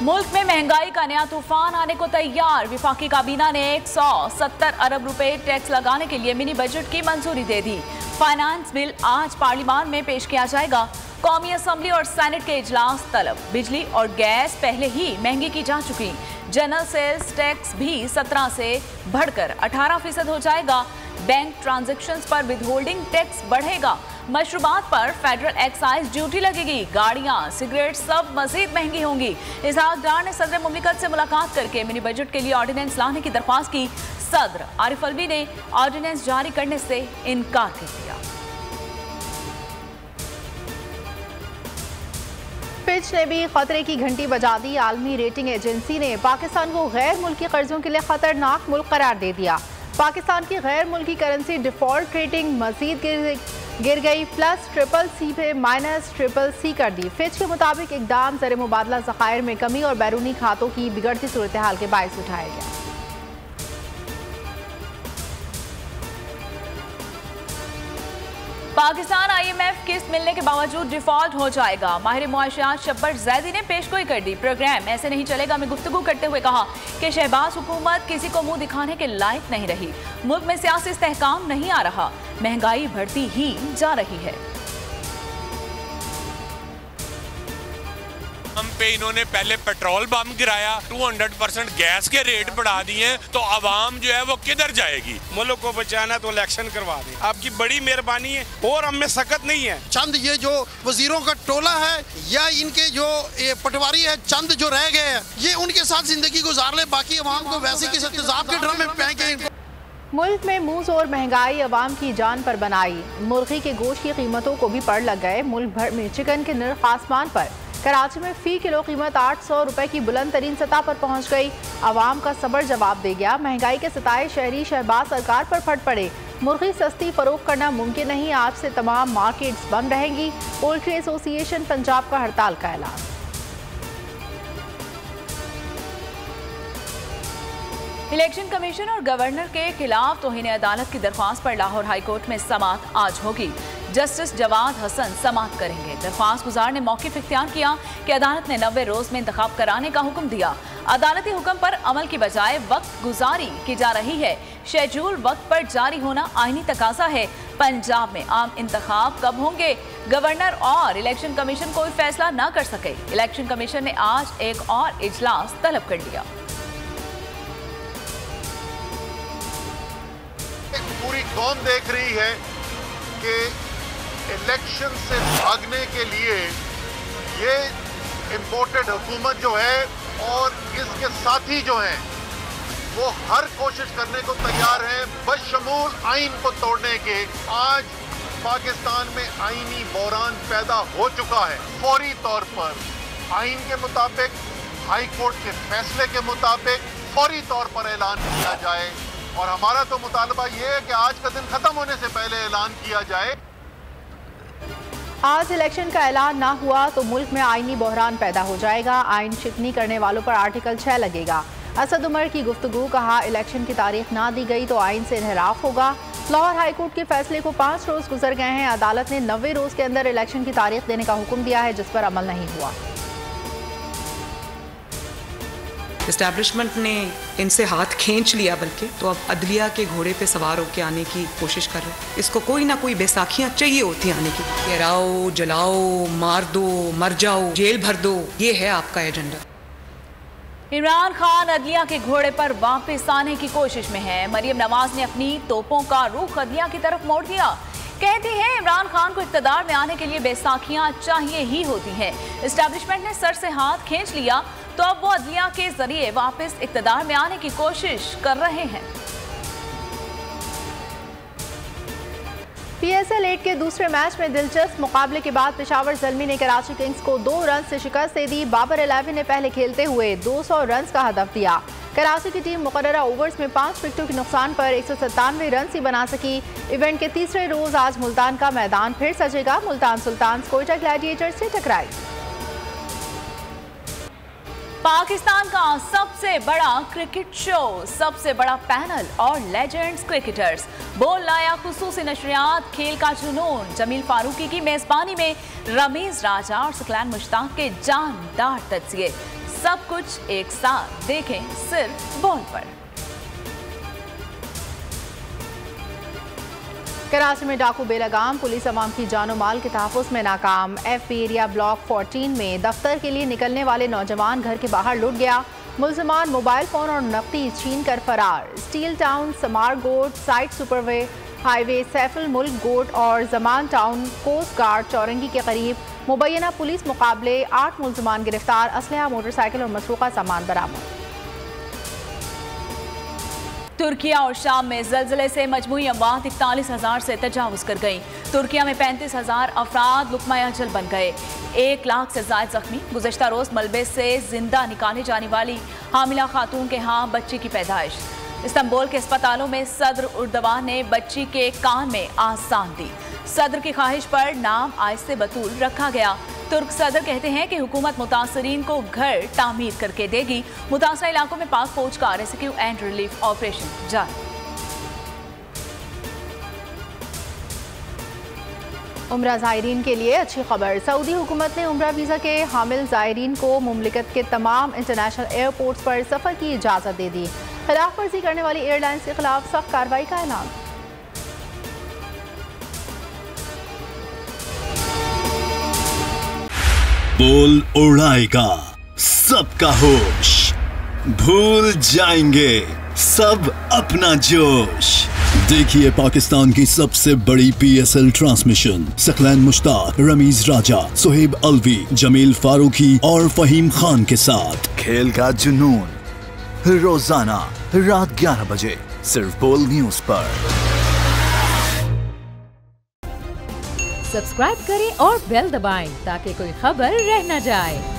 मुल्क में महंगाई का नया तूफान आने को तैयार। विफाकी काबीना ने 170 अरब रुपए टैक्स लगाने के लिए मिनी बजट की मंजूरी दे दी। फाइनेंस बिल आज पार्लियामान में पेश किया जाएगा। कौमी असम्बली और सेनेट के इजलास तलब। बिजली और गैस पहले ही महंगी की जा चुकी। जनरल सेल्स टैक्स भी 17 से बढ़कर 18% हो जाएगा। बैंक ट्रांजैक्शंस पर विदहोल्डिंग टैक्स बढ़ेगा। मशरूबात पर फेडरल एक्साइज ड्यूटी लगेगी। गाड़ियां, सिगरेट सब मजीद महंगी होंगी। इसहाक डार ने सदर मुमलिकत से मुलाकात करके मिनी बजट के लिए ऑर्डिनेंस लाने की दरख्वास्त की। सदर आरिफ अलवी ने ऑर्डिनेंस जारी करने से इनकार कर दिया। फिच ने भी खतरे की घंटी बजा दी। आलमी रेटिंग एजेंसी ने पाकिस्तान को गैर मुल्की कर्जों के लिए खतरनाक मुल्क करार दे दिया। पाकिस्तान की गैर मुल्की करेंसी डिफॉल्ट रेटिंग मजीद गिर गई। +CCC पे -CCC कर दी। फिच के मुताबिक इकदाम ज़र मुबादला ज़खायर में कमी और बैरूनी खातों की बिगड़ती सूरत हाल के बायस उठाया गया। पाकिस्तान IMF किस्त मिलने के बावजूद डिफॉल्ट हो जाएगा। माहिर मुआशियात शब्बर जैदी ने पेशगोई कर दी। प्रोग्राम ऐसे नहीं चलेगा में गुफ्तगू करते हुए कहा कि शहबाज हुकूमत किसी को मुंह दिखाने के लायक नहीं रही। मुल्क में सियासी इस्तेहकाम नहीं आ रहा। महंगाई बढ़ती ही जा रही है। हम पे इन्होंने पहले पेट्रोल बम गिराया, 200% गैस के रेट बढ़ा दिए, तो आवाम जो है वो किधर जाएगी? मुल्क को बचाना तो इलेक्शन करवा दें। आपकी बड़ी मेहरबानी है और हम में सख्त नहीं है। चंद ये जो वजीरों का टोला है या इनके जो पटवारी है, चंद जो रह गए हैं, ये उनके साथ जिंदगी गुजार ले, बाकी आवाम को वैसे किसी तेजाब के ड्रम में फेंके। मुल्क में मूज और महंगाई अवाम की जान पर बनाई। मुर्गी के गोश्त की कीमतों को भी पड़ लग गए। मुल्क भर में चिकन के नर्ख आसमान पर। कराची में फी किलो कीमत 800 रुपए की बुलंद तरीन सतह पर पहुंच गई। आवाम का सब्र जवाब दे गया। महंगाई के सताए शहरी शहबाज सरकार पर फट पड़े। मुर्गी सस्ती फरोख्त करना मुमकिन नहीं। आज से तमाम मार्केट्स बंद रहेंगी। पोल्ट्री एसोसिएशन पंजाब का हड़ताल का ऐलान। इलेक्शन कमीशन और गवर्नर के खिलाफ तौहीन अदालत की दरख्वास्त पर लाहौर हाईकोर्ट में समाअत आज होगी। जस्टिस जवाद हसन समाअत करेंगे। दरख्वास्त गुजार ने मौक़िफ़ इख्तियार किया कि अदालत ने 90 रोज में इंतखाब कराने का हुक्म दिया। अदालती हुक्म पर अमल की बजाय वक्त गुजारी की जा रही है। शेड्यूल वक्त पर जारी होना आईनी तकाजा है। पंजाब में आम इंतखाब कब होंगे? गवर्नर और इलेक्शन कमीशन कोई फैसला न कर सके। इलेक्शन कमीशन ने आज एक और इजलास तलब कर लिया। पूरी कौम देख रही है कि इलेक्शन से भागने के लिए ये इम्पोर्टेड हुकूमत जो है और इसके साथी जो हैं वो हर कोशिश करने को तैयार हैं बशमूल आइन को तोड़ने के। आज पाकिस्तान में आइनी बहरान पैदा हो चुका है। फौरी तौर पर आइन के मुताबिक, हाई कोर्ट के फैसले के मुताबिक फौरी तौर पर ऐलान किया जाए और हमारा तो मुतालबा ये है कि आज का दिन खत्म होने से पहले ऐलान किया जाए। आज इलेक्शन का ऐलान ना हुआ तो मुल्क में आईनी बहरान पैदा हो जाएगा। आइन शिकनी करने वालों पर आर्टिकल 6 लगेगा। असद उमर की गुफ्तगू। कहा इलेक्शन की तारीख ना दी गई तो आइन से इन्हराफ होगा। लाहौर हाईकोर्ट के फैसले को 5 रोज गुजर गए हैं। अदालत ने 90 रोज के अंदर इलेक्शन की तारीख देने का हुक्म दिया है, जिस पर अमल नहीं हुआ। एस्टैब्लिशमेंट ने इनसे हाथ खींच लिया, बल्कि तो अब अदलिया के घोड़े पे सवार होकर आने की कोशिश कर रहे हैं। इसको कोई ना कोई बैसाखियां चाहिए होती आने की। गिराओ, जलाओ, मार दो, मर जाओ, जेल भर दो, ये है आपका एजेंडा। इमरान खान अदलिया के घोड़े पर वापस आने की कोशिश में है। मरियम नवाज ने अपनी तोपों का रुख अदलिया की तरफ मोड़ दिया। कहती है इमरान खान को इख्तिदार में आने के लिए बैसाखियां चाहिए ही होती हैं। एस्टैब्लिशमेंट ने सर से हाथ खींच लिया तो अब वो अदलिया के जरिए वापस इख्तिदार में आने की कोशिश कर रहे हैं। PSL 8 के दूसरे मैच में दिलचस्प मुकाबले के बाद पेशावर ज़ल्मी ने कराची किंग्स को 2 रन से शिकस्त दे दी। बाबर 11 ने पहले खेलते हुए 200 रन का हदफ दिया। कराची की टीम मुकर्ररा ओवर्स में 5 विकेटों के नुकसान पर 197 रन ही बना सकी। इवेंट के तीसरे रोज आज मुल्तान का मैदान फिर सजेगा। मुल्तान सुल्तान्स कोयटा ग्लैडिएटर्स से टकराई। पाकिस्तान का सबसे बड़ा क्रिकेट शो, सबसे बड़ा पैनल और लेजेंड्स क्रिकेटर्स। बोल लाया खुसूसी नशरियात, खेल का जुनून। जमील फारूकी की मेजबानी में रमीज राजा और सकलैन मुश्ताक के जानदार तज्जिए। सब कुछ एक साथ देखें सिर्फ बोल पर। कराची में डाकू बेलगाम, पुलिस अवाम की जानो माल के तहफ़्फ़ुज़ में नाकाम। FP एरिया ब्लॉक 14 में दफ्तर के लिए निकलने वाले नौजवान घर के बाहर लुट गया। मुलजमान मोबाइल फ़ोन और नकदी छीन कर फरार। स्टील टाउन, समार गोट, साइड सुपरवे हाईवे, सैफुल मुल्क गोट और जमान टाउन कोस्ट गार्ड चौरंगी के करीब मुबैना पुलिस मुकाबले 8 मुलजमान गिरफ्तार। असलहा, मोटरसाइकिल और मसरूक़ा सामान बरामद। तुर्किया और शाम में ज़लज़ले से मजमूई अमवात 41,000 से तजावुज़ कर गई। तुर्किया में 35,000 अफराद लुक़मा अजल बन गए। 1 लाख से ज़ायद जख्मी। गुज़श्ता रोज़ मलबे से जिंदा निकाले जाने वाली हामिला खातून के यहाँ बच्ची की पैदाइश। इस्तांबुल के अस्पतालों में सदर उर्दवान ने बच्ची के कान में आसान दी। सदर की ख्वाहिश पर नाम आयसे बतूल रखा गया। तुर्क सदर कहते हैं कि हुकूमत मुतासरीन को घर तामीर करके देगी। मुतासरा इलाकों में पाक फौज का रेस्क्यू एंड रिलीफ ऑपरेशन जारी। उम्रा ज़ायरीन के लिए अच्छी खबर। सऊदी हुकूमत ने उम्रा वीज़ा के हामिल ज़ायरीन को मुमलिकत के तमाम इंटरनेशनल एयरपोर्ट्स पर सफ़र की इजाज़त दे दी। खिलाफ वर्जी करने वाली एयरलाइंस के खिलाफ सख्त कार्रवाई का ऐलान। बोल उड़ाएगा सबका होश, भूल जाएंगे सब अपना जोश। देखिए पाकिस्तान की सबसे बड़ी PSL ट्रांसमिशन सकलैन मुश्ताक, रमीज राजा, सुहेब अलवी, जमील फारूकी और फहीम खान के साथ खेल का जुनून रोजाना रात 11 बजे सिर्फ बोल न्यूज पर। सब्सक्राइब करें और बेल दबाएं ताकि कोई खबर रह न जाए।